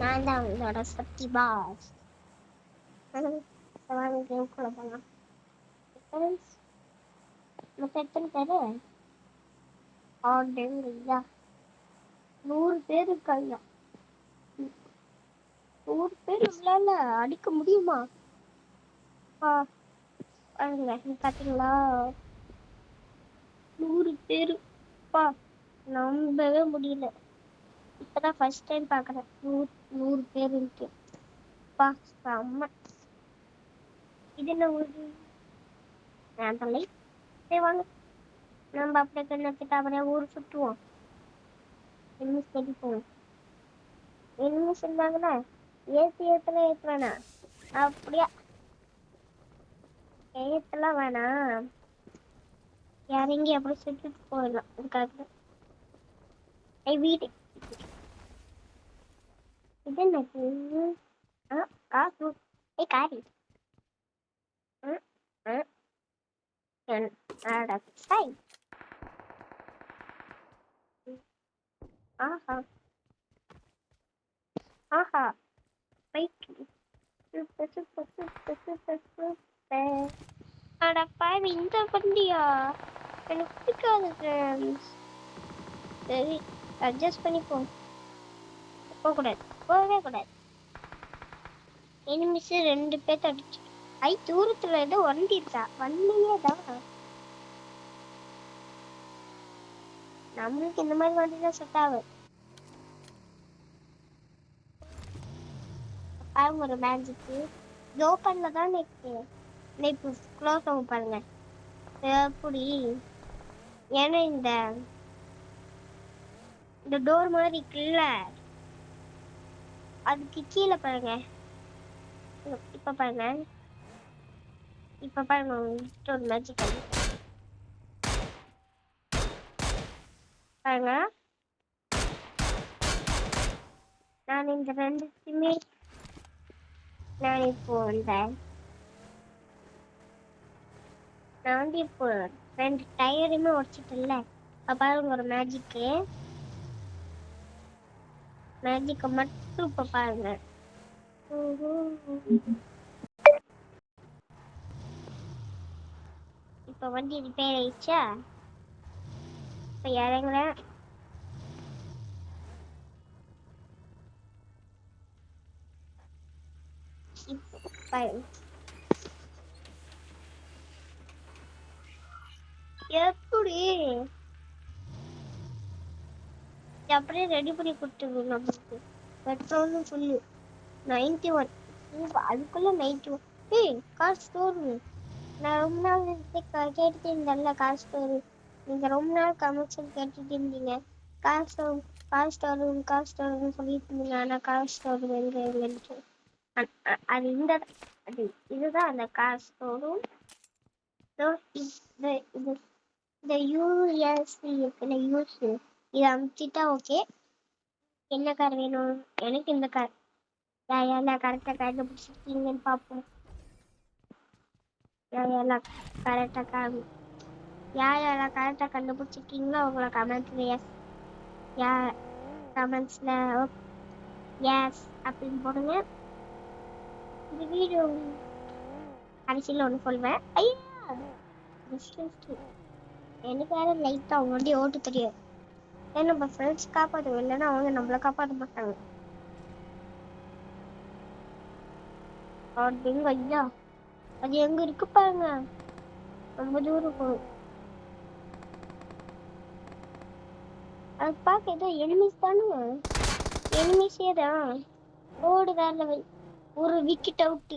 நான் தான் உங்களோட சக்தி பாஸ். வாங்க கேம் குள்ள போலாம். மொத்தம் எத்தனை பேரு? ஐயா 100 பேர் இருக்காங்க. 100 பேர் நம்மளால அடிக்க முடியுமா? பாருங்க பாத்தீங்களா, 100 பேரு. நம்பவே முடியல. இப்பதான் ஃபர்ஸ்ட் டைம் பாக்குறேன் 100 பேர் இருக்கு. செம்ம. இது என்ன ஊரு? நான் தலை. சரி வாங்க நம்ம அப்படியே கண்ணத்துட்டு அப்படியே ஊர் சுற்றுவோம். என்ன செடிப்போம் என்ன சொன்னாங்கன்னா ஏத்த வேணா, அப்படியே ஏத்தலாம் வேணாம், இறங்கி அப்படி சுற்றிட்டு போயிடலாம். அதுக்காக வீடு இது என்ன காசு காரி ஆஹா ஆஹா super super super super super. அடப்பாவி இந்த வண்டியா எனக்கு பிடிக்காது ஃப்ரெண்ட்ஸ். சரி அட்ஜஸ்ட் பண்ணிப்போம். போகக்கூடாது, போகவே கூடாது. எனிமிஸ் 2 பேர்த்த அடிச்சு. தூரத்துல ஏதோ வண்டி இருக்கா? வண்டியே தான். நம்மளுக்கு இந்த மாதிரி வண்டி தான் செட் ஆகும். பாருங்க ஒரு மேஜிக்கு ஓப்பன்ல தான் இருக்கு. இப்போ க்ளோஸ் ஆகும் பாருங்க எப்படி. ஏன்னா இந்த டோர் மாதிரி இருக்குல்ல, அதுக்கு கீழே பாருங்க. இப்ப பாருங்க ஒரு மேஜிக் பாருங்க. நான் இந்த 2த்தையுமே நான் இப்போ 2 டயருமே உடச்சிட்டேன்ல. பாருங்க ஒரு மேஜிக்கை மட்டும் இப்ப பாருங்க. இப்ப வண்டி ரிப்பேர் ஆயிடுச்சா? இப்ப இறங்குறேன். எப்படி அப்படியே ரெடி பண்ணி கொடுத்துருவோம். நம்மளுக்கு பெட்ரோலும் சொல்லு 91. அதுக்குள்ள 91. Car store. நான் ரொம்ப நாள் கேட்டுட்டு இருந்தேன்ல கார் ஸ்டோர். நீங்க ரொம்ப நாள் கமர்ஷியல் கேட்டுட்டு இருந்தீங்க. கார் ஸ்டோர்னு சொல்லிட்டு இருந்தீங்க. ஆனா கார் ஸ்டோர் எங்க அது இதுதான் அந்த கார் ஸ்டோரும். இந்த யூஎஸ்பி இருக்குல்ல, யூஸ் இதை அமுச்சிட்டா ஓகே. என்ன கார் வேணும்? எனக்கு இந்த கார். யாரெல்லாம் கரெக்டாக கண்டுபிடிச்சிருக்கீங்கன்னு பார்ப்போம். யாரெல்லாம் கரெக்டாக கண்டுபிடிச்சிருக்கீங்களோ அவங்கள கமெண்ட்ல கமெண்ட்ஸ்ல எஸ் அப்படின்னு போடுங்க. இந்த வீடியோ கடைசியில் ஒன்று சொல்வேன். எனக்கு வேற லைட்டாக அவங்க வண்டி ஓட்டு தெரியாது. ஏன்னா நம்ம ஃப்ரெண்ட்ஸ் காப்பாற்றுவோம், இல்லைன்னா அவங்க நம்மளை காப்பாற்ற மாட்டாங்க. அப்படிங்க ஐயா, அது எங்க இருக்கு பாருங்க. ரொம்ப தூரம் போகும். அது பார்க்க ஏதோ எனிமிஸ் தானுங்க. எனிமிஸே தான். ஓடு வேற லெவல். ஒரு விக்கெட் அவுட்.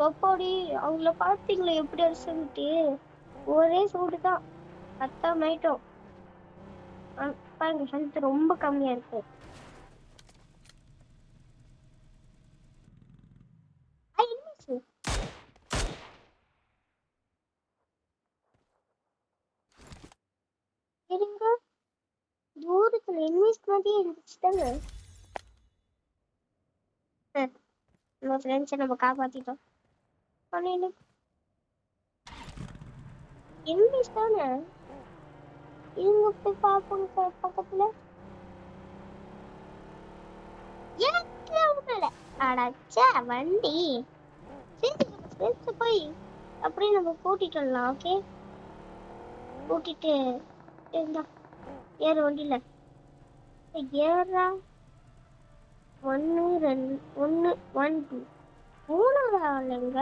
பப்பாடி அவங்கள பார்த்தீங்களா எப்படி அடிச்சுட்டு? ஒரே சூடு தான். 10 ஆயிட்டோம். பாருங்க ஹெல்த் ரொம்ப கம்மியா இருக்கு. தூரத்துல இன்வெஸ்ட் மாதிரியே இருந்துச்சுட்டாங்க. நம்ம ஃப்ரெண்ட்ஸை நம்ம காப்பாத்திட்டோம். எனிமீஸ் தானே. இவங்க போய் பார்ப்போங்க பக்கத்துல. அடச்சா வண்டி. சரி போய் அப்படியே நம்ம கூட்டிட்டு வரலாம். ஓகே கூட்டிட்டு இருந்தா ஏறு வண்டியில ஏறா. 1 2 1 1 2 3 ஆளுங்க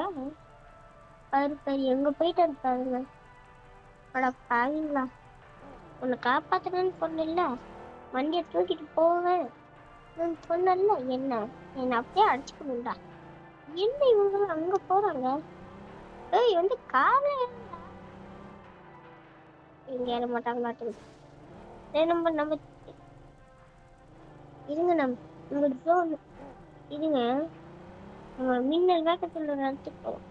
பாரு எங்க போயிட்டு பாருங்க. அட பாருங்களா, உன்னை காப்பாத்தணும்னு சொன்ன, வண்டியை தூக்கிட்டு போவேன் சொன்னல. என்ன அப்படியே அடிச்சுக்கணும்டா. என்ன இவங்க அங்க போறாங்க? ஏய் வந்து கார்ல இங்க ஏற மாட்டாங்க மாட்டேங்குது. நம்ம இருங்க, நம்ம ட்ரோன் இருங்க, நம்ம மின்னல் வேகத்துல நடத்துட்டோம்.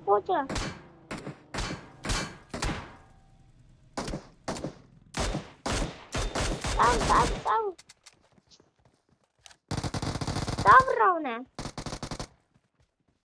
போச்சா சாவுறா அவனை.